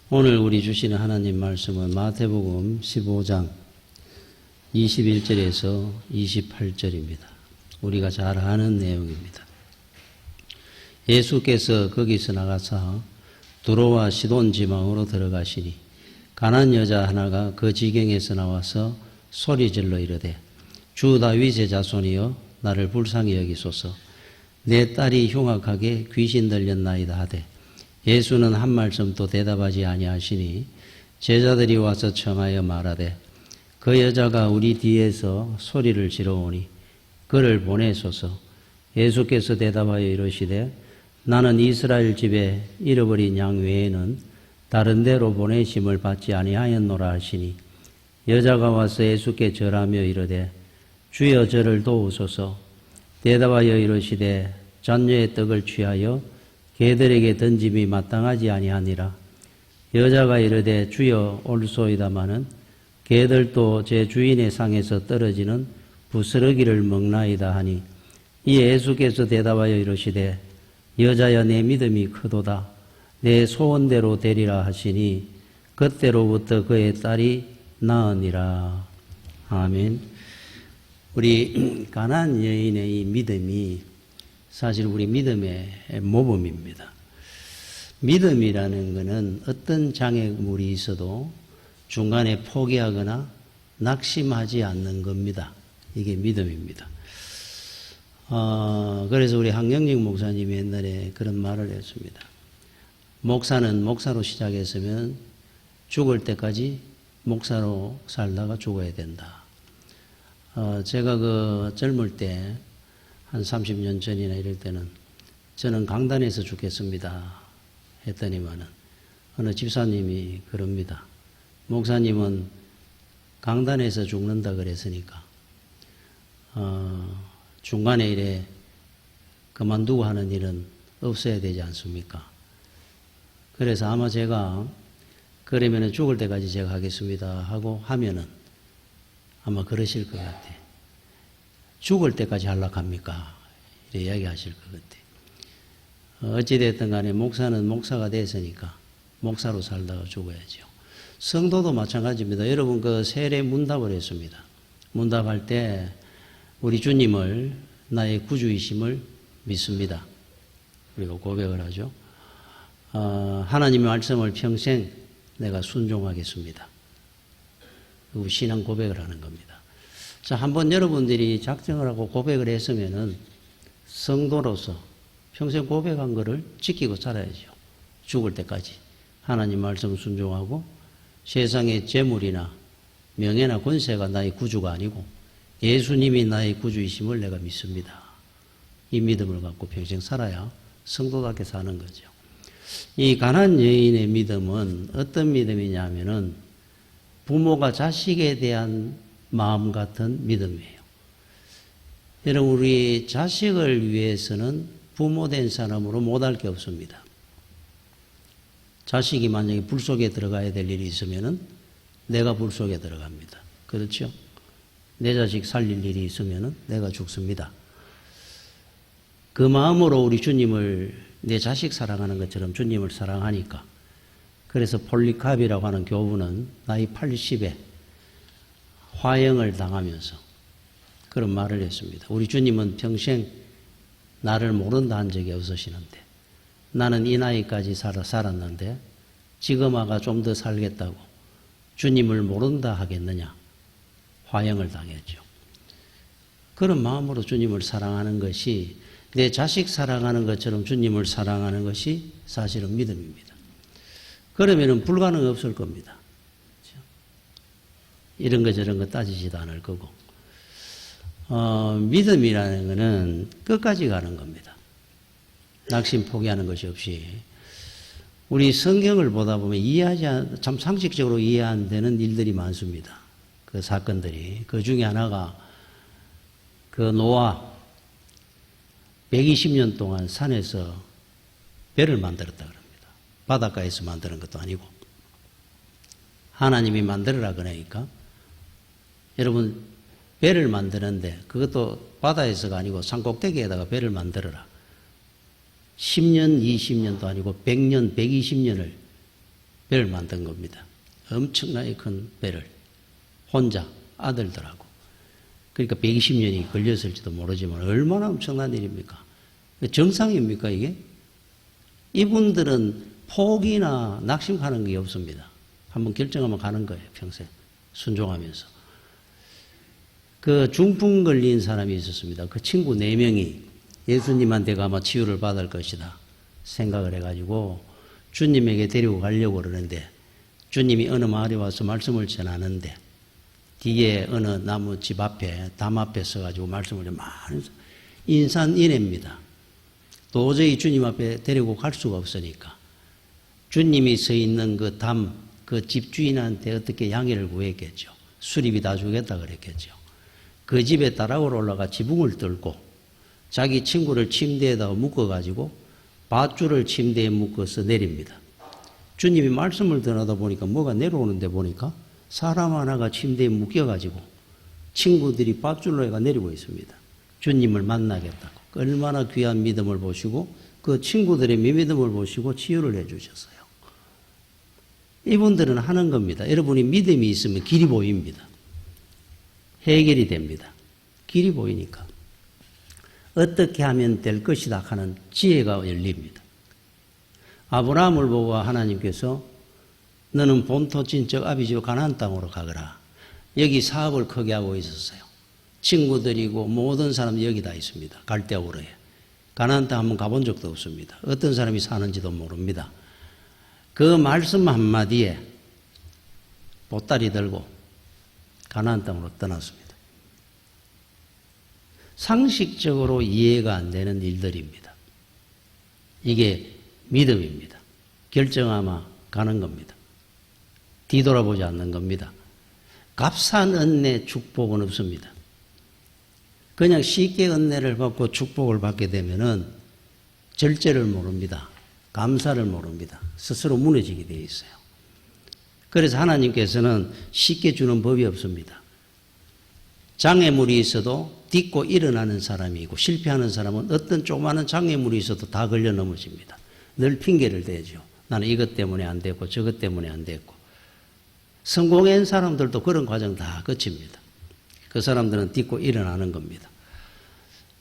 오늘 우리 주시는 하나님 말씀은 마태복음 15장 21절에서 28절입니다. 우리가 잘 아는 내용입니다. 예수께서 거기서 나가사 두로와 시돈 지방으로 들어가시니 가난 여자 하나가 그 지경에서 나와서 소리질러 이르되 주 다윗의 자손이여 나를 불쌍히 여기소서. 내 딸이 흉악하게 귀신 들렸나이다 하되 예수는 한 말씀도 대답하지 아니하시니 제자들이 와서 청하여 말하되 그 여자가 우리 뒤에서 소리를 지르오니 그를 보내소서. 예수께서 대답하여 이르시되 나는 이스라엘 집에 잃어버린 양 외에는 다른 데로 보내심을 받지 아니하였노라 하시니 여자가 와서 예수께 절하며 이르되 주여 저를 도우소서. 대답하여 이르시되 잔녀의 떡을 취하여 개들에게 던짐이 마땅하지 아니하니라. 여자가 이르되 주여 올소이다마는 개들도 제 주인의 상에서 떨어지는 부스러기를 먹나이다 하니 이에 예수께서 대답하여 이르시되 여자여 내 믿음이 크도다. 내 소원대로 되리라 하시니 그때로부터 그의 딸이 나으니라. 아멘. 우리 가나안 여인의 이 믿음이 사실 우리 믿음의 모범입니다. 믿음이라는 것은 어떤 장애물이 있어도 중간에 포기하거나 낙심하지 않는 겁니다. 이게 믿음입니다. 그래서 우리 한경직 목사님이 옛날에 그런 말을 했습니다. 목사는 목사로 시작했으면 죽을 때까지 목사로 살다가 죽어야 된다. 제가 그 젊을 때 한 30년 전이나 이럴 때는 저는 강단에서 죽겠습니다 했더니만은 어느 집사님이 그럽니다. 목사님은 강단에서 죽는다 그랬으니까 중간에 이래 그만두고 하는 일은 없어야 되지 않습니까? 그래서 아마 제가 그러면은 죽을 때까지 제가 하겠습니다 하고 하면은 아마 그러실 것 같아요. 죽을 때까지 하려합니까? 이렇게 이야기하실 것 같아요. 어찌됐든 간에 목사는 목사가 됐으니까 목사로 살다가 죽어야죠. 성도도 마찬가지입니다. 여러분 그 세례 문답을 했습니다. 문답할 때 우리 주님을 나의 구주이심을 믿습니다. 우리가 고백을 하죠. 하나님의 말씀을 평생 내가 순종하겠습니다. 그리고 신앙 고백을 하는 겁니다. 자, 한번 여러분들이 작정을 하고 고백을 했으면은 성도로서 평생 고백한 거를 지키고 살아야죠. 죽을 때까지. 하나님 말씀 순종하고 세상의 재물이나 명예나 권세가 나의 구주가 아니고 예수님이 나의 구주이심을 내가 믿습니다. 이 믿음을 갖고 평생 살아야 성도답게 사는 거죠. 이 가난안 여인의 믿음은 어떤 믿음이냐면은 부모가 자식에 대한 마음 같은 믿음이에요. 여러분 우리 자식을 위해서는 부모된 사람으로 못할 게 없습니다. 자식이 만약에 불 속에 들어가야 될 일이 있으면은 내가 불 속에 들어갑니다. 그렇죠? 내 자식 살릴 일이 있으면은 내가 죽습니다. 그 마음으로 우리 주님을 내 자식 사랑하는 것처럼 주님을 사랑하니까 그래서 폴리캅이라고 하는 교부는 나이 80에 화형을 당하면서 그런 말을 했습니다. 우리 주님은 평생 나를 모른다 한 적이 없으시는데 나는 이 나이까지 살았는데 지금 아가 좀 더 살겠다고 주님을 모른다 하겠느냐. 화형을 당했죠. 그런 마음으로 주님을 사랑하는 것이 내 자식 사랑하는 것처럼 주님을 사랑하는 것이 사실은 믿음입니다. 그러면은 불가능 없을 겁니다. 그렇죠? 이런 거 저런 거 따지지도 않을 거고. 믿음이라는 것은 끝까지 가는 겁니다. 낙심 포기하는 것이 없이. 우리 성경을 보다 보면 참 상식적으로 이해 안 되는 일들이 많습니다. 그 사건들이. 그 중에 하나가 그 노아 120년 동안 산에서 배를 만들었다 그럽니다. 바닷가에서 만드는 것도 아니고 하나님이 만들어라 그러니까 여러분 배를 만드는데 그것도 바다에서가 아니고 산꼭대기에다가 배를 만들어라. 10년, 20년도 아니고 100년, 120년을 배를 만든 겁니다. 엄청나게 큰 배를. 혼자 아들들하고. 그러니까 120년이 걸렸을지도 모르지만 얼마나 엄청난 일입니까? 정상입니까 이게? 이분들은 포기나 낙심하는 게 없습니다. 한번 결정하면 가는 거예요. 평생 순종하면서. 그 중풍 걸린 사람이 있었습니다. 그 친구 4명이 예수님한테 가면 치유를 받을 것이다 생각을 해가지고 주님에게 데리고 가려고 그러는데 주님이 어느 마을에 와서 말씀을 전하는데 뒤에 어느 나무 집 앞에 담 앞에 서가지고 말씀을 많이 인산인해입니다. 도저히 주님 앞에 데리고 갈 수가 없으니까 주님이 서 있는 그 담, 그 집주인한테 어떻게 양해를 구했겠죠. 수리비 다 주겠다 그랬겠죠. 그 집에 다락으로 올라가 지붕을 뚫고 자기 친구를 침대에다가 묶어가지고 밧줄을 침대에 묶어서 내립니다. 주님이 말씀을 전하다 보니까 뭐가 내려오는데 보니까 사람 하나가 침대에 묶여가지고 친구들이 밧줄로 해가 내리고 있습니다. 주님을 만나겠다고. 얼마나 귀한 믿음을 보시고 그 친구들의 믿음을 보시고 치유를 해 주셨어요. 이분들은 하는 겁니다. 여러분이 믿음이 있으면 길이 보입니다. 해결이 됩니다. 길이 보이니까. 어떻게 하면 될 것이다 하는 지혜가 열립니다. 아브라함을 보고 하나님께서 너는 본토 친척 아비지로 가나안 땅으로 가거라. 여기 사업을 크게 하고 있었어요. 친구들이고 모든 사람이 여기 다 있습니다. 갈대아우르에. 가나안 땅 한번 가본 적도 없습니다. 어떤 사람이 사는지도 모릅니다. 그 말씀 한마디에 보따리 들고 가나안 땅으로 떠났습니다. 상식적으로 이해가 안 되는 일들입니다. 이게 믿음입니다. 결정하면 가는 겁니다. 뒤돌아보지 않는 겁니다. 값싼 은혜 축복은 없습니다. 그냥 쉽게 은혜를 받고 축복을 받게 되면은 절제를 모릅니다. 감사를 모릅니다. 스스로 무너지게 되어 있어요. 그래서 하나님께서는 쉽게 주는 법이 없습니다. 장애물이 있어도 딛고 일어나는 사람이 있고 실패하는 사람은 어떤 조그마한 장애물이 있어도 다 걸려 넘어집니다. 늘 핑계를 대죠. 나는 이것 때문에 안 됐고 저것 때문에 안 됐고. 성공한 사람들도 그런 과정 다 거칩니다. 그 사람들은 딛고 일어나는 겁니다.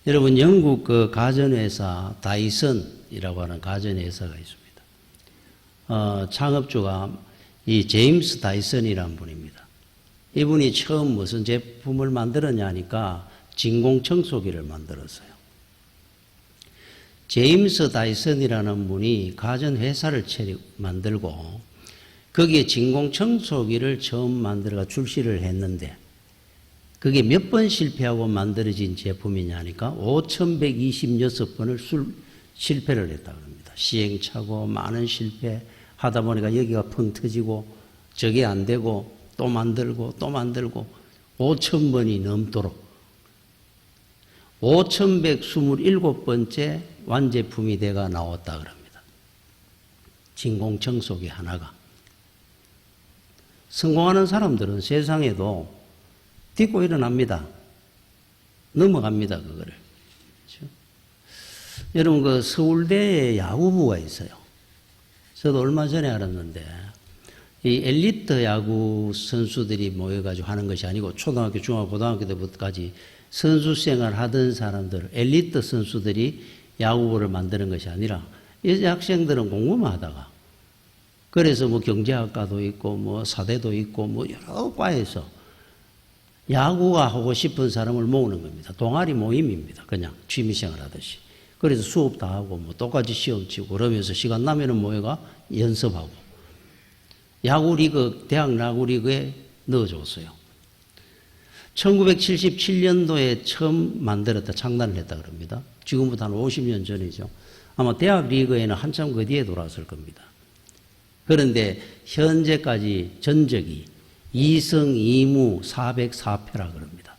여러분 영국 그 가전회사 다이슨이라고 하는 가전회사가 있습니다. 창업주가 이 제임스 다이슨이라는 분입니다. 이분이 처음 무슨 제품을 만들었냐 하니까 진공청소기를 만들었어요. 제임스 다이슨이라는 분이 가전회사를 만들고 거기에 진공청소기를 처음 만들어가 출시를 했는데 그게 몇 번 실패하고 만들어진 제품이냐 하니까 5,126번을 실패를 했다고 합니다. 시행착오, 많은 실패 하다 보니까 여기가 펑 터지고 저게 안 되고 또 만들고 5,000번이 넘도록 5,127번째 완제품이 돼가 나왔다 그럽니다. 진공청소기 하나가. 성공하는 사람들은 세상에도 딛고 일어납니다. 넘어갑니다, 그거를. 그렇죠? 여러분, 그 서울대에 야구부가 있어요. 저도 얼마 전에 알았는데, 이 엘리트 야구 선수들이 모여가지고 하는 것이 아니고, 초등학교, 중학교, 고등학교 때부터까지 선수 생활 하던 사람들, 엘리트 선수들이 야구부를 만드는 것이 아니라, 이 학생들은 공부만 하다가, 그래서 뭐 경제학과도 있고, 뭐 사대도 있고, 뭐 여러 과에서 야구가 하고 싶은 사람을 모으는 겁니다. 동아리 모임입니다. 그냥 취미생활 하듯이. 그래서 수업 다 하고 뭐 똑같이 시험 치고 그러면서 시간 나면은 모여가 연습하고. 야구리그, 대학 야구리그에 넣어줬어요. 1977년도에 처음 만들었다, 창단을 했다 그럽니다. 지금부터 한 50년 전이죠. 아마 대학 리그에는 한참 그 뒤에 돌아왔을 겁니다. 그런데 현재까지 전적이 2승 2무 404패라 그럽니다.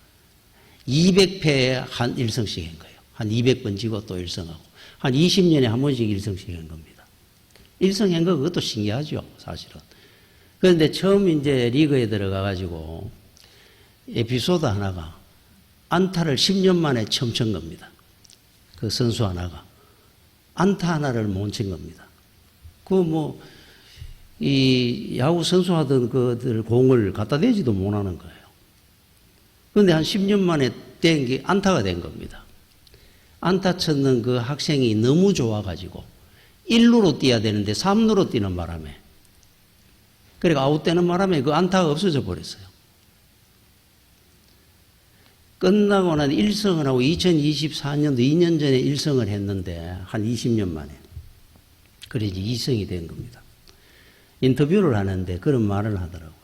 200패에 한 1승씩 한 거예요. 한 200번 지고 또 1승하고. 한 20년에 한 번씩 1승씩 한 겁니다. 1승 한 거 그것도 신기하죠, 사실은. 그런데 처음 이제 리그에 들어가가지고 에피소드 하나가 안타를 10년 만에 처음 친 겁니다. 그 선수 하나가. 안타 하나를 못 친 겁니다. 이 야구 선수 하던 그들 공을 갖다 대지도 못하는 거예요. 그런데 한 10년 만에 된 게 안타가 된 겁니다. 안타 쳤는 그 학생이 너무 좋아가지고 1루로 뛰어야 되는데 3루로 뛰는 바람에, 그러니까 아웃되는 바람에 그 안타가 없어져 버렸어요. 끝나고 난 1승을 하고 2024년도 2년 전에 1승을 했는데 한 20년 만에 그래서 2승이 된 겁니다. 인터뷰를 하는데 그런 말을 하더라고요.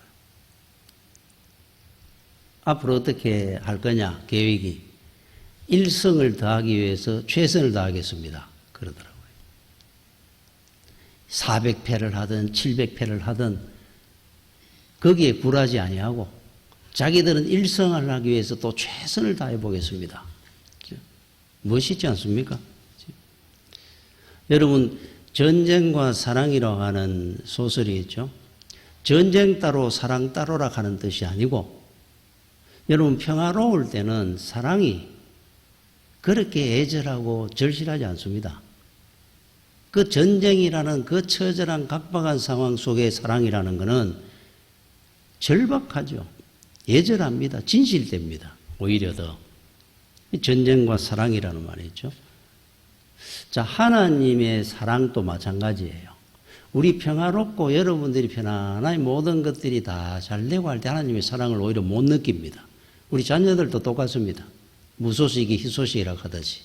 앞으로 어떻게 할 거냐 계획이 1승을 더하기 위해서 최선을 다하겠습니다. 그러더라고요. 400패를 하든 700패를 하든 거기에 굴하지 아니하고 자기들은 1승을 하기 위해서 또 최선을 다해 보겠습니다. 멋있지 않습니까? 여러분, 전쟁과 사랑이라고 하는 소설이 있죠. 전쟁 따로 사랑 따로라 하는 뜻이 아니고, 여러분 평화로울 때는 사랑이 그렇게 애절하고 절실하지 않습니다. 그 전쟁이라는 그 처절한 각박한 상황 속의 사랑이라는 것은 절박하죠. 애절합니다. 진실됩니다. 오히려 더. 전쟁과 사랑이라는 말이죠. 자, 하나님의 사랑도 마찬가지예요. 우리 평화롭고 여러분들이 편안하게 모든 것들이 다 잘 되고 할 때 하나님의 사랑을 오히려 못 느낍니다. 우리 자녀들도 똑같습니다. 무소식이 희소식이라고 하듯이.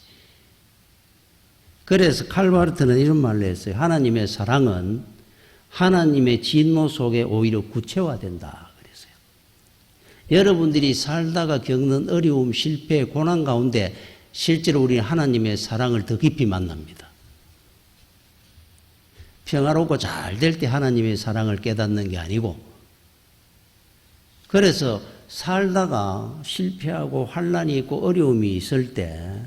그래서 칼바르트는 이런 말을 했어요. 하나님의 사랑은 하나님의 진노 속에 오히려 구체화된다 그랬어요. 여러분들이 살다가 겪는 어려움, 실패, 고난 가운데 실제로 우리는 하나님의 사랑을 더 깊이 만납니다. 평화롭고 잘 될 때 하나님의 사랑을 깨닫는 게 아니고, 그래서 살다가 실패하고 환난이 있고 어려움이 있을 때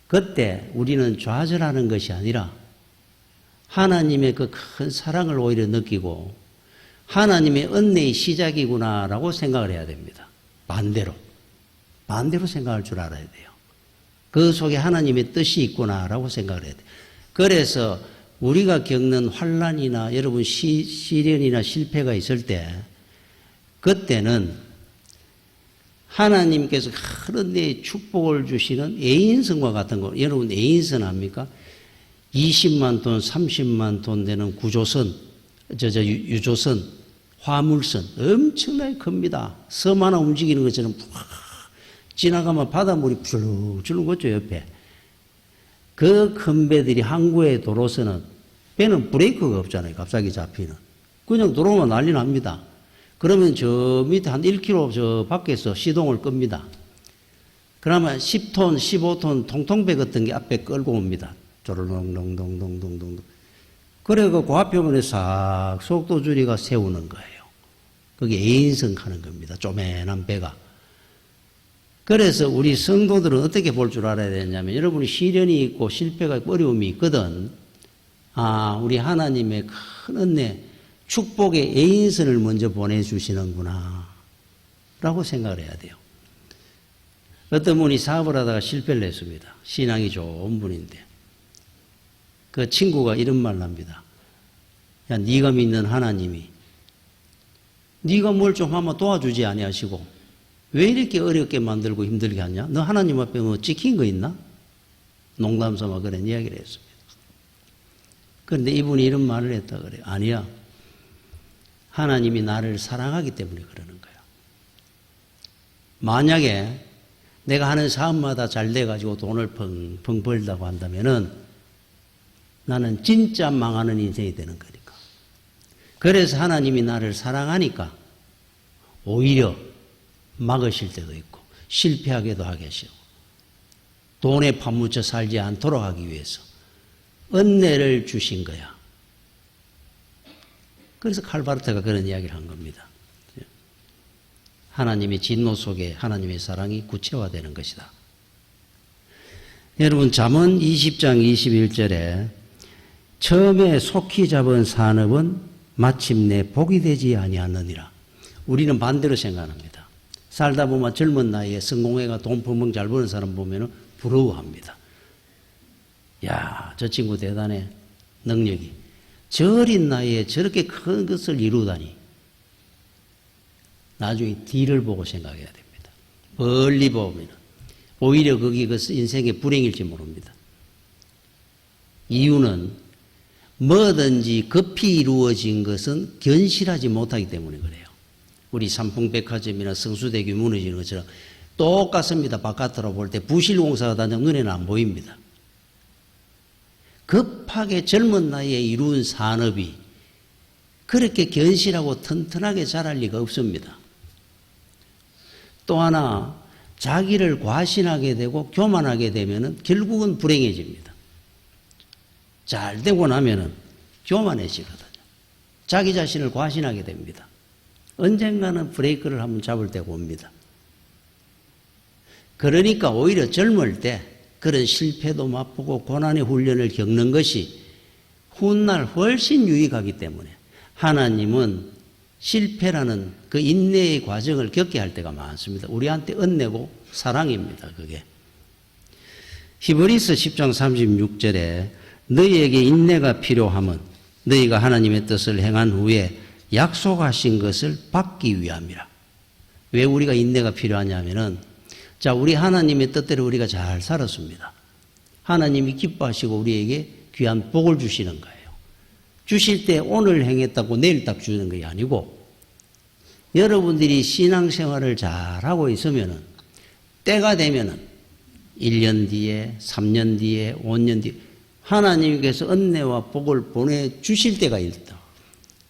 그때 우리는 좌절하는 것이 아니라 하나님의 그 큰 사랑을 오히려 느끼고 하나님의 은혜의 시작이구나라고 생각을 해야 됩니다. 반대로 생각할 줄 알아야 돼요. 그 속에 하나님의 뜻이 있구나라고 생각을 해야 돼요. 그래서 우리가 겪는 환난이나 여러분 시련이나 실패가 있을 때 그때는 하나님께서 큰 내 축복을 주시는 애인선과 같은 거. 여러분 애인선 압니까? 20만 톤, 30만 톤 되는 구조선, 유조선, 화물선 엄청나게 큽니다. 섬 하나 움직이는 것처럼 지나가면 바닷물이 줄룩줄룩 거죠 옆에. 그 큰 배들이 항구의 도로서는 배는 브레이크가 없잖아요. 갑자기 잡히는. 그냥 들어오면 난리 납니다. 그러면 저 밑에 한 1km 저 밖에서 시동을 끕니다. 그러면 10톤, 15톤 통통배 같은 게 앞에 끌고 옵니다. 조르렁덩덩덩덩덩. 그래 그 고압표면에 싹 속도 줄이가 세우는 거예요. 그게 애인성 하는 겁니다. 쪼맨한 배가. 그래서 우리 성도들은 어떻게 볼 줄 알아야 되냐면, 여러분이 시련이 있고 실패가 있고 어려움이 있거든. 아, 우리 하나님의 큰 은혜, 축복의 애인선을 먼저 보내주시는구나 라고 생각을 해야 돼요. 어떤 분이 사업을 하다가 실패를 했습니다. 신앙이 좋은 분인데 그 친구가 이런 말을 합니다. 야, 네가 믿는 하나님이 네가 뭘 좀 하면 도와주지 아니하시고 왜 이렇게 어렵게 만들고 힘들게 하냐? 너 하나님 앞에 뭐 찍힌 거 있나? 농담삼아 그런 이야기를 했습니다. 그런데 이분이 이런 말을 했다 그래요. 아니야. 하나님이 나를 사랑하기 때문에 그러는 거야. 만약에 내가 하는 사업마다 잘 돼가지고 돈을 펑펑 벌다고 한다면은 나는 진짜 망하는 인생이 되는 거니까. 그래서 하나님이 나를 사랑하니까 오히려 막으실 때도 있고 실패하게도 하시고 돈에 파묻혀 살지 않도록 하기 위해서 은혜를 주신 거야. 그래서 칼바르트가 그런 이야기를 한 겁니다. 하나님의 진노 속에 하나님의 사랑이 구체화되는 것이다. 여러분 잠언 20장 21절에 처음에 속히 잡은 산업은 마침내 복이 되지 아니하느니라. 우리는 반대로 생각합니다. 살다 보면 젊은 나이에 성공해가 돈 펑펑 잘 버는 사람 보면 부러워합니다. 야, 저 친구 대단해. 능력이. 저 어린 나이에 저렇게 큰 것을 이루다니. 나중에 뒤를 보고 생각해야 됩니다. 멀리 보면 오히려 그게 그 인생의 불행일지 모릅니다. 이유는 뭐든지 급히 이루어진 것은 견실하지 못하기 때문에 그래요. 우리 삼풍백화점이나 성수대교 무너지는 것처럼 똑같습니다. 바깥으로 볼 때 부실공사가 단장 눈에는 안 보입니다. 급하게 젊은 나이에 이룬 산업이 그렇게 견실하고 튼튼하게 자랄 리가 없습니다. 또 하나 자기를 과신하게 되고 교만하게 되면 결국은 불행해집니다. 잘 되고 나면 교만해지거든요. 자기 자신을 과신하게 됩니다. 언젠가는 브레이크를 한번 잡을 때가 옵니다. 그러니까 오히려 젊을 때 그런 실패도 맛보고 고난의 훈련을 겪는 것이 훗날 훨씬 유익하기 때문에 하나님은 실패라는 그 인내의 과정을 겪게 할 때가 많습니다. 우리한테 은혜고 사랑입니다. 그게. 히브리서 10장 36절에 너희에게 인내가 필요함은 너희가 하나님의 뜻을 행한 후에 약속하신 것을 받기 위함이라. 왜 우리가 인내가 필요하냐면은 자, 우리 하나님의 뜻대로 우리가 잘 살았습니다. 하나님이 기뻐하시고 우리에게 귀한 복을 주시는 거예요. 주실 때 오늘 행했다고 내일 딱 주는 것이 아니고 여러분들이 신앙생활을 잘하고 있으면은 때가 되면은 1년 뒤에 3년 뒤에 5년 뒤에 하나님께서 은혜와 복을 보내주실 때가 있다.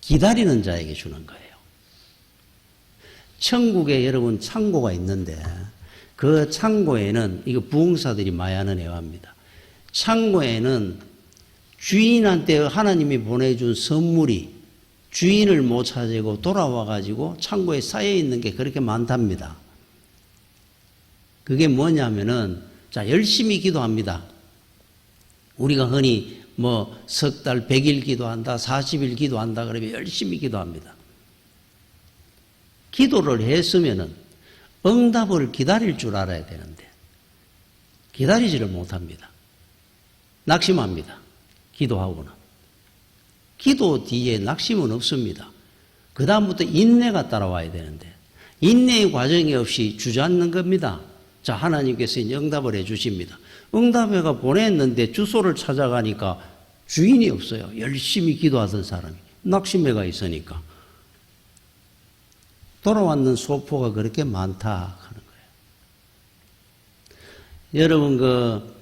기다리는 자에게 주는 거예요. 천국에 여러분 창고가 있는데 그 창고에는 이거 부흥사들이 많이 하는 애화입니다. 창고에는 주인한테 하나님이 보내준 선물이 주인을 못 찾고 돌아와 가지고 창고에 쌓여 있는 게 그렇게 많답니다. 그게 뭐냐면은 자, 열심히 기도합니다. 우리가 흔히 뭐 석 달 100일 기도한다, 40일 기도한다 그러면 열심히 기도합니다. 기도를 했으면은 응답을 기다릴 줄 알아야 되는데 기다리지를 못합니다. 낙심합니다. 기도하고는. 기도 뒤에 낙심은 없습니다. 그 다음부터 인내가 따라와야 되는데 인내의 과정이 없이 주저앉는 겁니다. 자, 하나님께서 이제 응답을 해 주십니다. 응답회가 보냈는데 주소를 찾아가니까 주인이 없어요. 열심히 기도하던 사람이. 낙심해가 있으니까. 돌아왔는 소포가 그렇게 많다 하는 거예요. 여러분 그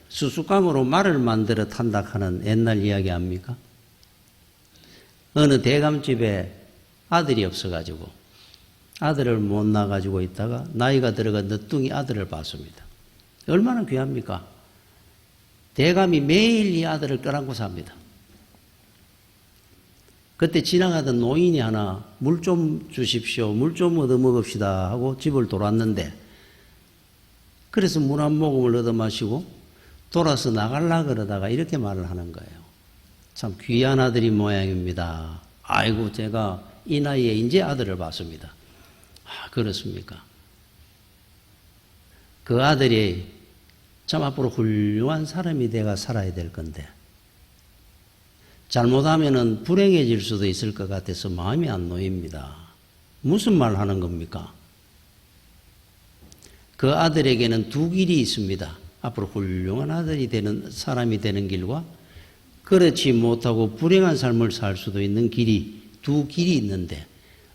수수깡으로 말을 만들어 탄다 하는 옛날 이야기 압니까? 어느 대감집에 아들이 없어가지고 아들을 못 낳아가지고 있다가 나이가 들어가 늦둥이 아들을 봤습니다. 얼마나 귀합니까? 대감이 매일 이 아들을 끌안고 삽니다. 그때 지나가던 노인이 하나 물 좀 주십시오. 물 좀 얻어먹읍시다 하고 집을 돌았는데 그래서 물 한 모금을 얻어마시고 돌아서 나가려고 그러다가 이렇게 말을 하는 거예요. 참 귀한 아들이 모양입니다. 아이고 제가 이 나이에 이제 아들을 봤습니다. 아, 그렇습니까? 그 아들이 참 앞으로 훌륭한 사람이 돼가 살아야 될 건데 잘못하면은 불행해질 수도 있을 것 같아서 마음이 안 놓입니다. 무슨 말 하는 겁니까? 그 아들에게는 두 길이 있습니다. 앞으로 훌륭한 아들이 되는 사람이 되는 길과 그렇지 못하고 불행한 삶을 살 수도 있는 길이 두 길이 있는데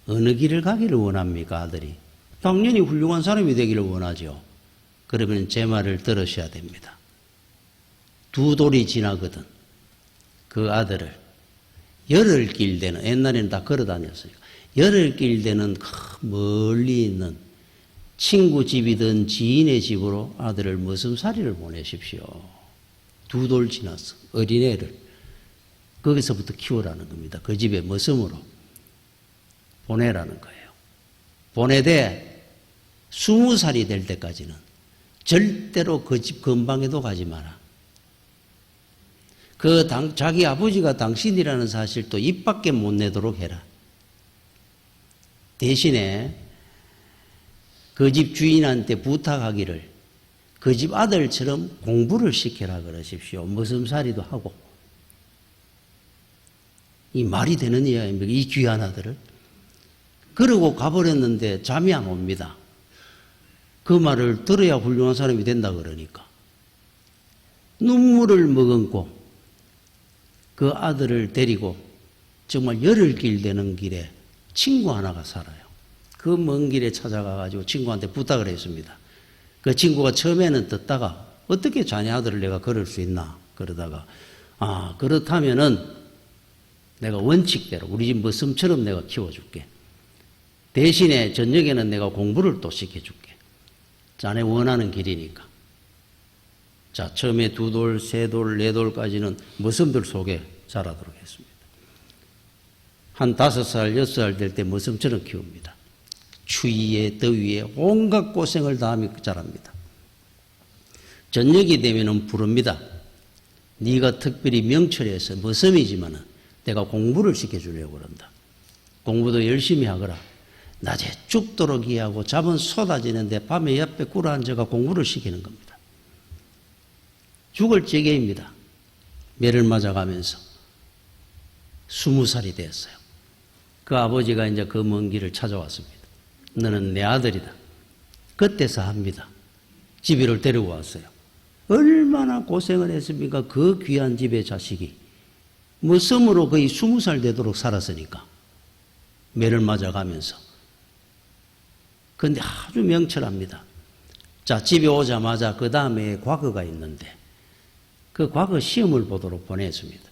어느 길을 가기를 원합니까, 아들이? 당연히 훌륭한 사람이 되기를 원하죠. 그러면 제 말을 들으셔야 됩니다. 두 돌이 지나거든 그 아들을 열흘길 되는, 옛날에는 다 걸어 다녔으니까 열흘길 되는 멀리 있는 친구 집이든 지인의 집으로 아들을 머슴살이를 보내십시오. 두 돌 지나서 어린애를 거기서부터 키우라는 겁니다. 그 집에 머슴으로 보내라는 거예요. 보내되 20살이 될 때까지는 절대로 그 집 근방에도 가지 마라. 자기 아버지가 당신이라는 사실도 입 밖에 못 내도록 해라. 대신에 그 집 주인한테 부탁하기를 그 집 아들처럼 공부를 시켜라 그러십시오. 머슴살이도 하고 이 말이 되는 이야기입니까? 이 귀한 아들을. 그러고 가버렸는데 잠이 안 옵니다. 그 말을 들어야 훌륭한 사람이 된다 그러니까. 눈물을 머금고 그 아들을 데리고 정말 열흘길 되는 길에 친구 하나가 살아요. 그 먼 길에 찾아가가지고 친구한테 부탁을 했습니다. 그 친구가 처음에는 듣다가 어떻게 자네 아들을 내가 그럴 수 있나 그러다가 그렇다면은 내가 원칙대로 우리 집 머슴처럼 내가 키워줄게. 대신에 저녁에는 내가 공부를 또 시켜줄게. 자네 원하는 길이니까. 자, 처음에 2돌, 3돌, 4돌까지는 머슴들 속에 자라도록 했습니다. 한 5살, 6살 될 때 머슴처럼 키웁니다. 추위에, 더위에 온갖 고생을 다 하며 자랍니다. 저녁이 되면은 부릅니다. 네가 특별히 명철해서 머슴이지만은 내가 공부를 시켜주려고 그런다. 공부도 열심히 하거라. 낮에 죽도록 이하고 잠은 쏟아지는데 밤에 옆에 꿇어 앉아가 공부를 시키는 겁니다. 죽을 지경입니다. 매를 맞아가면서 20살이 되었어요. 그 아버지가 이제 그 먼 길을 찾아왔습니다. 너는 내 아들이다. 그때서 합니다. 집이를 데리고 왔어요. 얼마나 고생을 했습니까? 그 귀한 집의 자식이 머슴으로 거의 20살 되도록 살았으니까 매를 맞아가면서. 그런데 아주 명철합니다. 자, 집에 오자마자 그 다음에 과거가 있는데 그 과거 시험을 보도록 보냈습니다.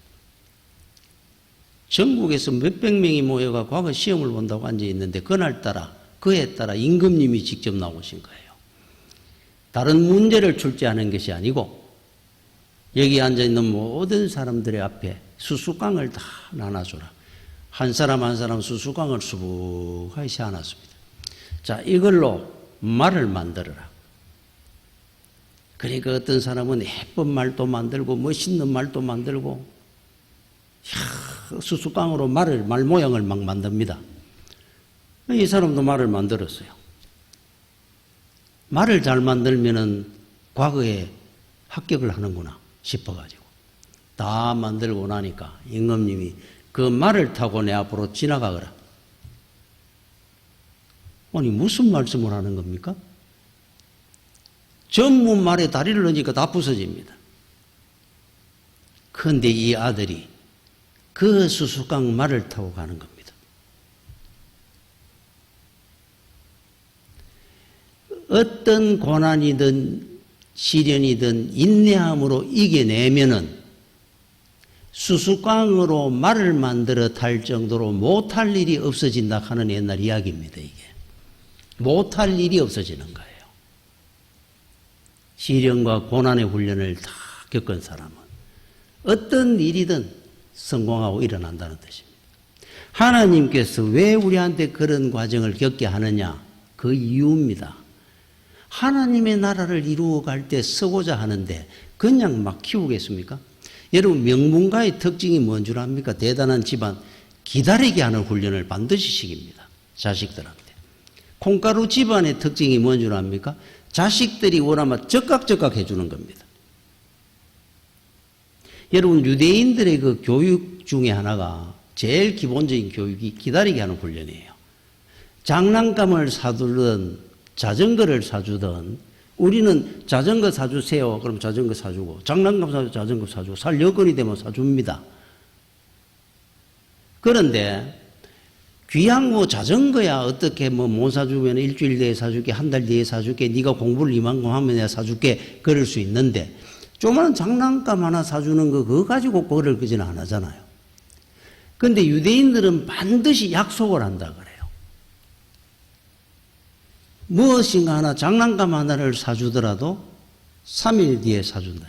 전국에서 몇백 명이 모여가 과거 시험을 본다고 앉아 있는데 그날따라 그에 따라 임금님이 직접 나오신 거예요. 다른 문제를 출제하는 것이 아니고 여기 앉아있는 모든 사람들의 앞에 수수깡을 다 나눠줘라. 한 사람 한 사람 수수깡을 수북하게 세워놨습니다. 자, 이걸로 말을 만들어라. 그러니까 어떤 사람은 예쁜 말도 만들고 멋있는 말도 만들고 수수깡으로 말 모양을 막 만듭니다. 이 사람도 말을 만들었어요. 말을 잘 만들면은 과거에 합격을 하는구나 싶어가지고 다 만들고 나니까 임금님이 그 말을 타고 내 앞으로 지나가거라. 아니 무슨 말씀을 하는 겁니까? 전문 말에 다리를 넣으니까 다 부서집니다. 그런데 이 아들이 그 수수깡 말을 타고 가는 겁니다. 어떤 고난이든 시련이든 인내함으로 이겨내면은 수수깡으로 말을 만들어 탈 정도로 못할 일이 없어진다 하는 옛날 이야기입니다. 이게 못할 일이 없어지는 거예요. 시련과 고난의 훈련을 다 겪은 사람은 어떤 일이든 성공하고 일어난다는 뜻입니다. 하나님께서 왜 우리한테 그런 과정을 겪게 하느냐? 그 이유입니다. 하나님의 나라를 이루어갈 때 쓰고자 하는데 그냥 막 키우겠습니까? 여러분 명문가의 특징이 뭔 줄 압니까? 대단한 집안 기다리게 하는 훈련을 반드시 시킵니다. 자식들한테. 콩가루 집안의 특징이 뭔 줄 압니까? 자식들이 원하면 적각적각 해주는 겁니다. 여러분 유대인들의 그 교육 중에 하나가 제일 기본적인 교육이 기다리게 하는 훈련이에요. 장난감을 사두든 자전거를 사주든 우리는 자전거 사주세요. 그럼 자전거 사주고 장난감 사주 자전거 사주고 살 여건이 되면 사줍니다. 그런데 귀한 거 자전거야 어떻게 못 사주면 일주일 뒤에 사줄게 한 달 뒤에 사줄게 네가 공부를 이만큼 하면 내가 사줄게 그럴 수 있는데 조그마한 장난감 하나 사주는 거 그거 가지고 그걸 그지는 안 하잖아요. 그런데 유대인들은 반드시 약속을 한다 그래요. 무엇인가 하나 장난감 하나를 사주더라도 3일 뒤에 사준다.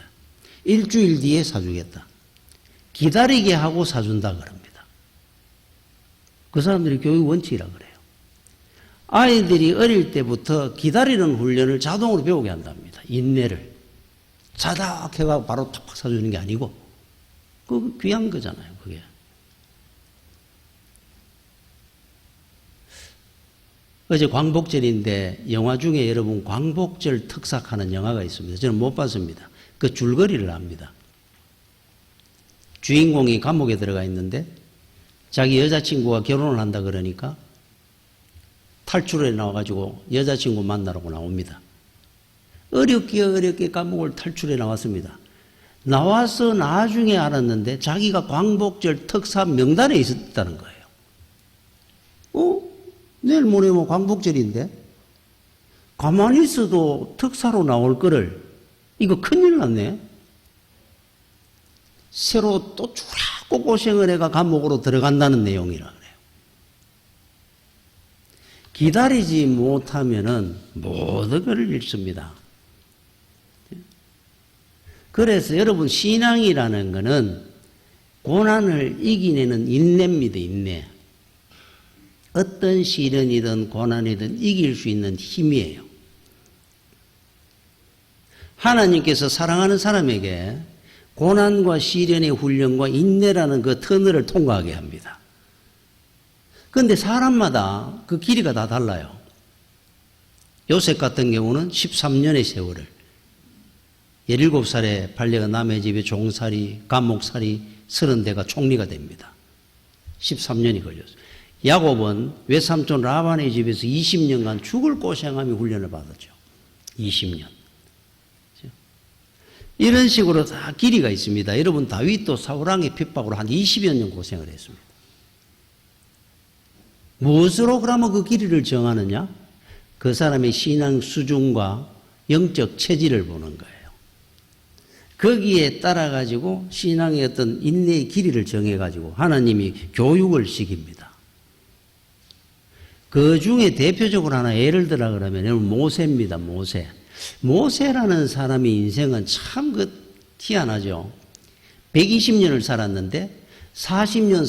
일주일 뒤에 사주겠다. 기다리게 하고 사준다 그럽니다. 그 사람들이 교육 원칙이라 그래요. 아이들이 어릴 때부터 기다리는 훈련을 자동으로 배우게 한답니다. 인내를. 자닥 해가 바로 탁 사주는 게 아니고 그 귀한 거잖아요. 그게. 어제 광복절인데 영화 중에 여러분 광복절 특삭하는 영화가 있습니다. 저는 못 봤습니다. 그 줄거리를 압니다. 주인공이 감옥에 들어가 있는데 자기 여자친구가 결혼을 한다 그러니까 탈출해 나와가지고 여자친구 만나라고 나옵니다. 어렵게 감옥을 탈출해 나왔습니다. 나와서 나중에 알았는데 자기가 광복절 특사 명단에 있었다는 거예요. 내일 모레면 광복절인데 가만히 있어도 특사로 나올 거를 이거 큰일 났네. 새로 또 주라고 고생을 해가 감옥으로 들어간다는 내용이라 그래요. 기다리지 못하면은 모든 것을 잃습니다. 그래서 여러분 신앙이라는 것은 고난을 이기내는 인내입니다. 인내. 어떤 시련이든 고난이든 이길 수 있는 힘이에요. 하나님께서 사랑하는 사람에게 고난과 시련의 훈련과 인내라는 그 터널을 통과하게 합니다. 그런데 사람마다 그 길이가 다 달라요. 요셉 같은 경우는 13년의 세월을 17살에 팔려가 남의 집에 종살이, 감옥살이 30대가 총리가 됩니다. 13년이 걸렸어요. 야곱은 외삼촌 라반의 집에서 20년간 죽을 고생하며 훈련을 받았죠. 20년. 이런 식으로 다 길이가 있습니다. 여러분 다윗도 사울왕의 핍박으로 한 20여 년 고생을 했습니다. 무엇으로 그러면 그 길이를 정하느냐? 그 사람의 신앙 수준과 영적 체질을 보는 거예요. 거기에 따라가지고 신앙의 어떤 인내의 길이를 정해가지고 하나님이 교육을 시킵니다. 그 중에 대표적으로 하나 예를 들어 그러면 모세입니다. 모세. 모세라는 사람의 인생은 참 희한하죠. 120년을 살았는데 40년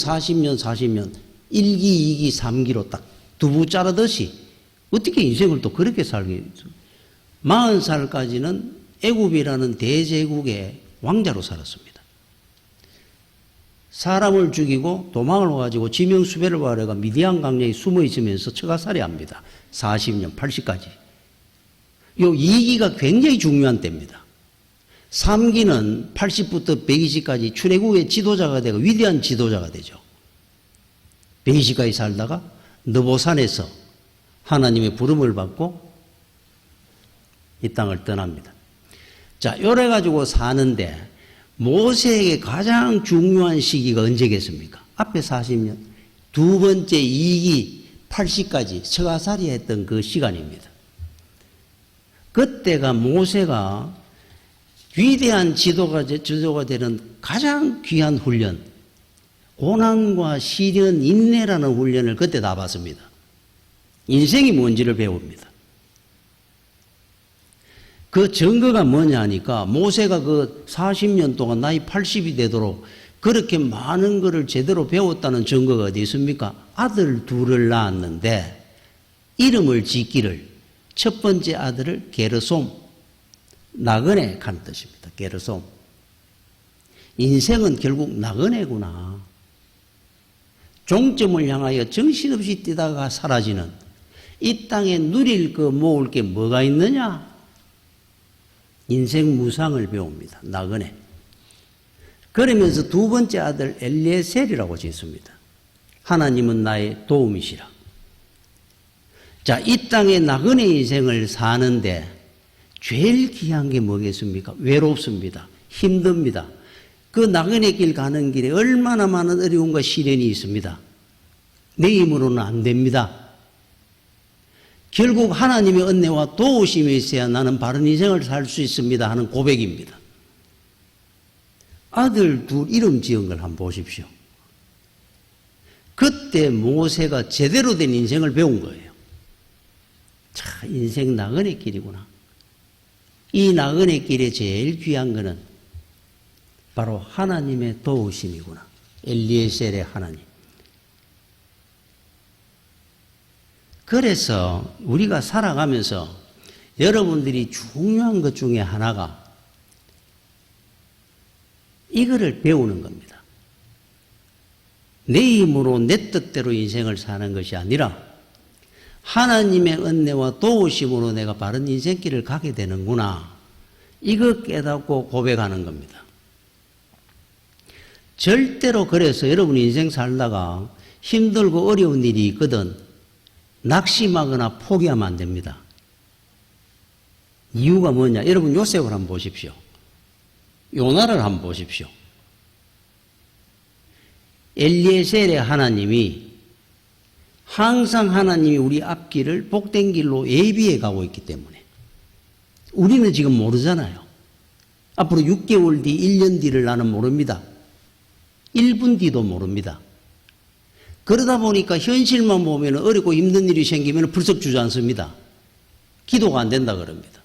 1기, 2기, 3기로 딱 두부 자르듯이 어떻게 인생을 또 그렇게 살게 40살까지는 애굽이라는 대제국의 왕자로 살았습니다. 사람을 죽이고 도망을 와가지고 지명수배를 와려가 미디안 강야에 숨어 있으면서 처가살이 합니다. 40년, 80까지. 요 2기가 굉장히 중요한 때입니다. 3기는 80부터 120까지 출애굽의 지도자가 되고 위대한 지도자가 되죠. 120까지 살다가 느보산에서 하나님의 부름을 받고 이 땅을 떠납니다. 자, 요래 가지고 사는데 모세에게 가장 중요한 시기가 언제겠습니까? 앞에 40년, 두 번째 2기 80까지 처가살이 했던 그 시간입니다. 그때가 모세가 위대한 지도가 되는 가장 귀한 훈련, 고난과 시련, 인내라는 훈련을 그때 다 받습니다. 인생이 뭔지를 배웁니다. 그 증거가 뭐냐 하니까 모세가 그 40년 동안 나이 80이 되도록 그렇게 많은 것을 제대로 배웠다는 증거가 어디 있습니까? 아들 둘을 낳았는데 이름을 짓기를 첫 번째 아들을 게르솜, 나그네 하는 뜻입니다. 게르솜. 인생은 결국 나그네구나. 종점을 향하여 정신없이 뛰다가 사라지는 이 땅에 누릴 거 모을 게 뭐가 있느냐? 인생 무상을 배웁니다. 나그네. 그러면서 두 번째 아들 엘리에셀이라고 짓습니다. 하나님은 나의 도움이시라. 자, 이 땅에 나그네 인생을 사는데 제일 귀한 게 뭐겠습니까? 외롭습니다. 힘듭니다. 그 나그네 길 가는 길에 얼마나 많은 어려움과 시련이 있습니다. 내 힘으로는 안 됩니다. 결국 하나님의 은혜와 도우심이 있어야 나는 바른 인생을 살 수 있습니다 하는 고백입니다. 아들 둘 이름 지은 걸 한번 보십시오. 그때 모세가 제대로 된 인생을 배운 거예요. 자, 인생 나그네 길이구나. 이 나그네 길에 제일 귀한 거는 바로 하나님의 도우심이구나. 엘리에셀의 하나님. 그래서 우리가 살아가면서 여러분들이 중요한 것 중에 하나가 이거를 배우는 겁니다. 내 힘으로 내 뜻대로 인생을 사는 것이 아니라 하나님의 은혜와 도우심으로 내가 바른 인생길을 가게 되는구나. 이거 깨닫고 고백하는 겁니다. 절대로 그래서 여러분 인생 살다가 힘들고 어려운 일이 있거든 낙심하거나 포기하면 안 됩니다. 이유가 뭐냐? 여러분 요셉을 한번 보십시오. 요나를 한번 보십시오. 엘리에셀의 하나님이 항상 하나님이 우리 앞길을 복된 길로 예비해 가고 있기 때문에 우리는 지금 모르잖아요. 앞으로 6개월 뒤, 1년 뒤를 나는 모릅니다. 1분 뒤도 모릅니다. 그러다 보니까 현실만 보면 어렵고 힘든 일이 생기면 불쑥 주저앉습니다. 기도가 안 된다 그럽니다.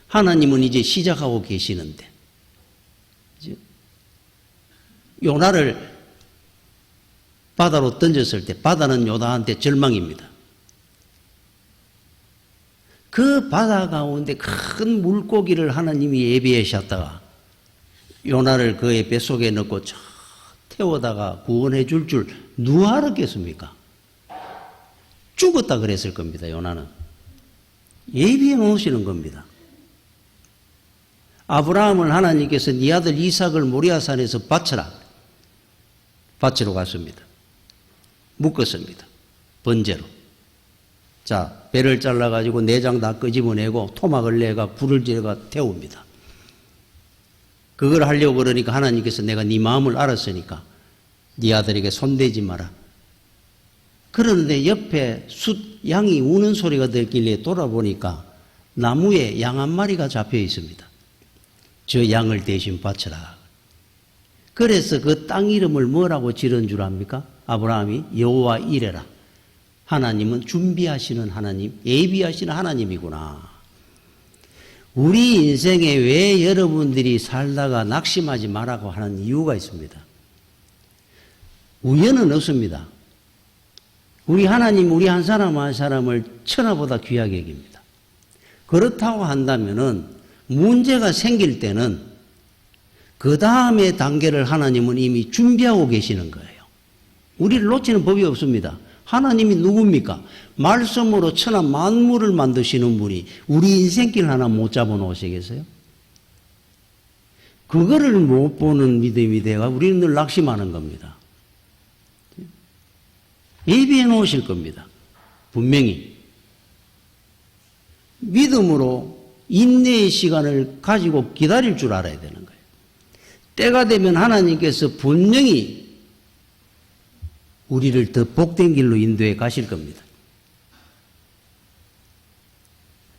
하나님은 이제 시작하고 계시는데 요나를 바다로 던졌을 때 바다는 요나한테 절망입니다. 그 바다 가운데 큰 물고기를 하나님이 예비하셨다가 요나를 그의 뱃속에 넣고 태워다가 구원해 줄 누가 알았겠습니까? 죽었다 그랬을 겁니다. 요나는 예비해 놓으시는 겁니다. 아브라함을 하나님께서 네 아들 이삭을 모리아산에서 바치러 갔습니다. 묶었습니다. 번제로. 자, 배를 잘라가지고 내장 다 끄집어내고 토막을 내가 불을 지어가 태웁니다. 그걸 하려고 그러니까 하나님께서 내가 네 마음을 알았으니까 네 아들에게 손대지 마라. 그런데 옆에 양이 우는 소리가 들길래 돌아보니까 나무에 양 한 마리가 잡혀 있습니다. 저 양을 대신 바쳐라. 그래서 그 땅 이름을 뭐라고 지른 줄 압니까? 아브라함이 여호와 이레라. 하나님은 준비하시는 하나님, 예비하시는 하나님이구나. 우리 인생에 왜 여러분들이 살다가 낙심하지 말라고 하는 이유가 있습니다. 우연은 없습니다. 우리 하나님, 우리 한 사람 한 사람을 천하보다 귀하게 여깁니다. 그렇다고 한다면은 문제가 생길 때는 그 다음의 단계를 하나님은 이미 준비하고 계시는 거예요. 우리를 놓치는 법이 없습니다. 하나님이 누굽니까? 말씀으로 천하 만물을 만드시는 분이 우리 인생길 하나 못 잡아놓으시겠어요? 그거를 못 보는 믿음이 돼가 우리는 늘 낙심하는 겁니다. 예비해 놓으실 겁니다. 분명히. 믿음으로 인내의 시간을 가지고 기다릴 줄 알아야 되는 거예요. 때가 되면 하나님께서 분명히 우리를 더 복된 길로 인도해 가실 겁니다.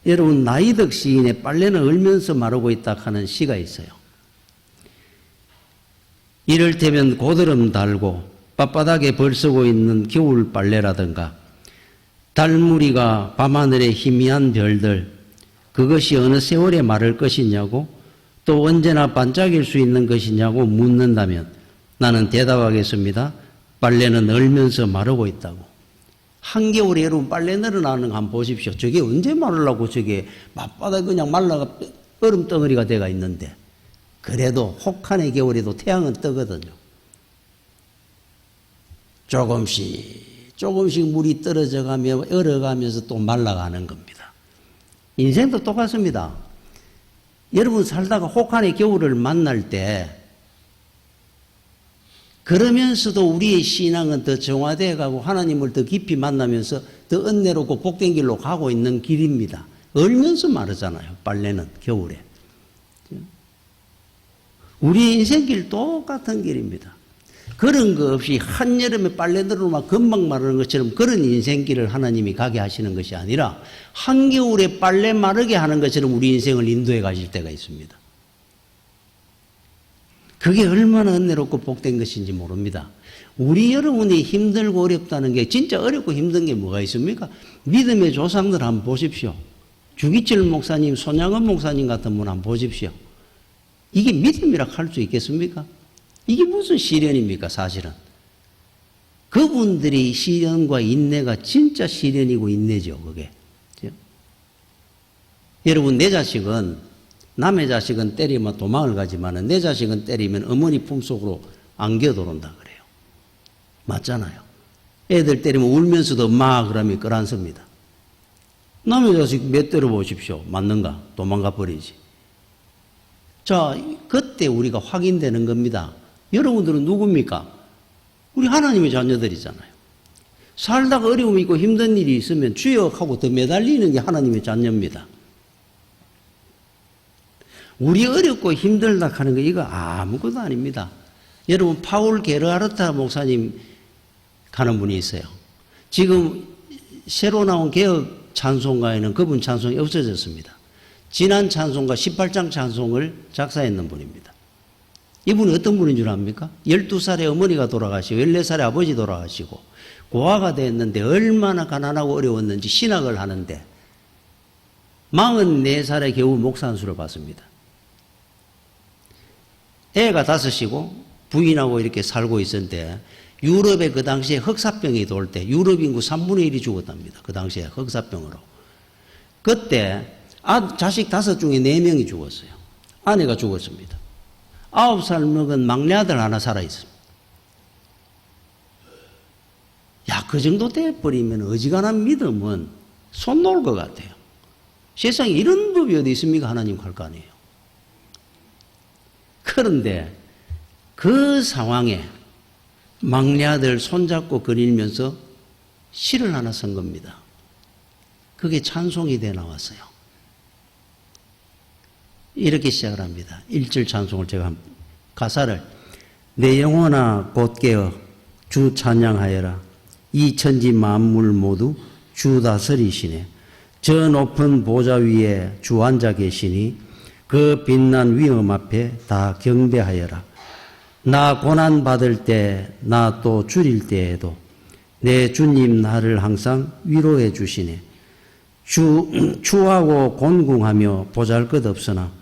여러분, 나이덕 시인의 빨래는 얼면서 마르고 있다 하는 시가 있어요. 이를테면 고드름 달고 빳빳하게 벌쓰고 있는 겨울 빨래라든가 달무리가 밤하늘의 희미한 별들, 그것이 어느 세월에 마를 것이냐고 또 언제나 반짝일 수 있는 것이냐고 묻는다면 나는 대답하겠습니다. 빨래는 얼면서 마르고 있다고. 한겨울에 여러분 빨래 늘어나는 거 한번 보십시오. 저게 언제 마르려고 저게 맞바닥 그냥 말라가 얼음덩어리가 돼가 있는데 그래도 혹한의 겨울에도 태양은 뜨거든요. 조금씩 물이 떨어져 가며 얼어가면서 또 말라가는 겁니다. 인생도 똑같습니다. 여러분 살다가 혹한의 겨울을 만날 때 그러면서도 우리의 신앙은 더 정화되어 가고 하나님을 더 깊이 만나면서 더 은혜롭고 복된 길로 가고 있는 길입니다. 얼면서 마르잖아요. 빨래는 겨울에. 우리 인생길 똑같은 길입니다. 그런 거 없이 한여름에 빨래 들어오면 금방 마르는 것처럼 그런 인생길을 하나님이 가게 하시는 것이 아니라 한겨울에 빨래 마르게 하는 것처럼 우리 인생을 인도해 가실 때가 있습니다. 그게 얼마나 은혜롭고 복된 것인지 모릅니다. 우리 여러분이 힘들고 어렵다는 게 진짜 어렵고 힘든 게 뭐가 있습니까? 믿음의 조상들 한번 보십시오. 주기철 목사님, 손양원 목사님 같은 분 한번 보십시오. 이게 믿음이라 할 수 있겠습니까? 이게 무슨 시련입니까, 사실은? 그분들이 시련과 인내가 진짜 시련이고 인내죠, 그게. 여러분, 내 자식은, 남의 자식은 때리면 도망을 가지만 내 자식은 때리면 어머니 품속으로 안겨 들어온다 그래요. 맞잖아요. 애들 때리면 울면서도 막 그러면 끌안섭니다. 남의 자식 몇 때려 보십시오. 맞는가? 도망가 버리지. 자, 그때 우리가 확인되는 겁니다. 여러분들은 누굽니까? 우리 하나님의 자녀들이잖아요. 살다가 어려움이 있고 힘든 일이 있으면 주여 하고 더 매달리는 게 하나님의 자녀입니다. 우리 어렵고 힘들다 하는 거 이거 아무것도 아닙니다. 여러분 파울 게르하르타 목사님 가는 분이 있어요. 지금 새로 나온 개혁 찬송가에는 그분 찬송이 없어졌습니다. 지난 찬송가 18장 찬송을 작사했는 분입니다. 이분이 어떤 분인 줄 압니까? 12살에 어머니가 돌아가시고 14살에 아버지 돌아가시고 고아가 됐는데 얼마나 가난하고 어려웠는지 신학을 하는데 44살에 겨우 목사 한 수를 받습니다. 애가 5이고 부인하고 이렇게 살고 있었는데 유럽에 그 당시에 흑사병이 돌 때 유럽 인구 3분의 1이 죽었답니다. 그 당시에 흑사병으로. 그때 자식 5 중에 4명이 죽었어요. 아내가 죽었습니다. 9살 먹은 막내 아들 하나 살아있습니다. 야, 그 정도 돼버리면 어지간한 믿음은 손 놓을 것 같아요. 세상에 이런 법이 어디 있습니까? 하나님 할 거 아니에요. 그런데 그 상황에 막내 아들 손잡고 거닐면서 시를 하나 쓴 겁니다. 그게 찬송이 돼 나왔어요. 이렇게 시작을 합니다. 1절 찬송을 제가 가사를 내 영혼아 곧 깨어 주 찬양하여라. 이 천지 만물 모두 주 다스리시네. 저 높은 보좌 위에 주 앉아 계시니 그 빛난 위엄 앞에 다 경배하여라. 나 고난 받을 때, 나 또 줄일 때에도 내 주님 나를 항상 위로해 주시네. 추하고 곤궁하며 보잘것없으나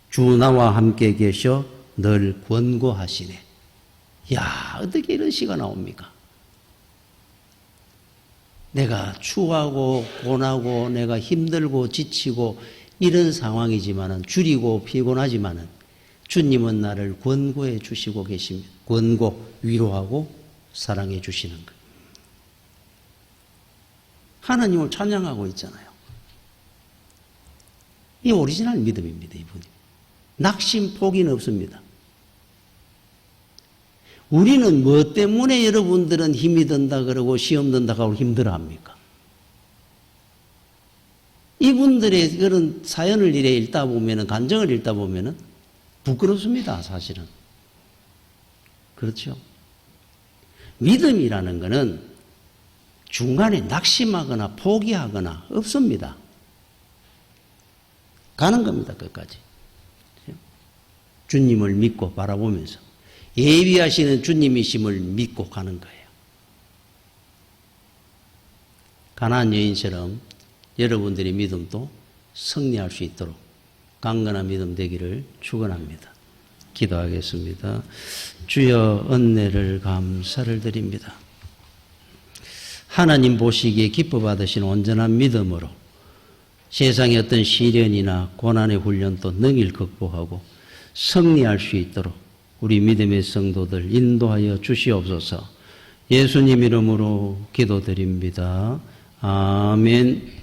주 나와 함께 계셔 늘 권고하시네. 야, 어떻게 이런 시가 나옵니까? 내가 추하고 고나고 내가 힘들고 지치고 이런 상황이지만은 줄이고 피곤하지만은 주님은 나를 권고해 주시고 계십니다. 권고, 위로하고 사랑해 주시는 것. 하나님을 찬양하고 있잖아요. 이 오리지널 믿음입니다, 이분이. 낙심, 포기는 없습니다. 우리는 뭐 때문에 여러분들은 힘이 든다 그러고 시험 든다 하고 힘들어 합니까? 이분들의 그런 사연을 이래 읽다 보면은, 간정을 읽다 보면은 부끄럽습니다, 사실은. 그렇죠? 믿음이라는 것은 중간에 낙심하거나 포기하거나 없습니다. 가는 겁니다, 끝까지. 주님을 믿고 바라보면서 예비하시는 주님이심을 믿고 가는 거예요. 가나안 여인처럼 여러분들의 믿음도 승리할 수 있도록 강건한 믿음 되기를 축원합니다. 기도하겠습니다. 주여, 은혜를 감사를 드립니다. 하나님 보시기에 기뻐 받으신 온전한 믿음으로 세상의 어떤 시련이나 고난의 훈련도 능히 극복하고 승리할 수 있도록 우리 믿음의 성도들 인도하여 주시옵소서. 예수님 이름으로 기도드립니다. 아멘.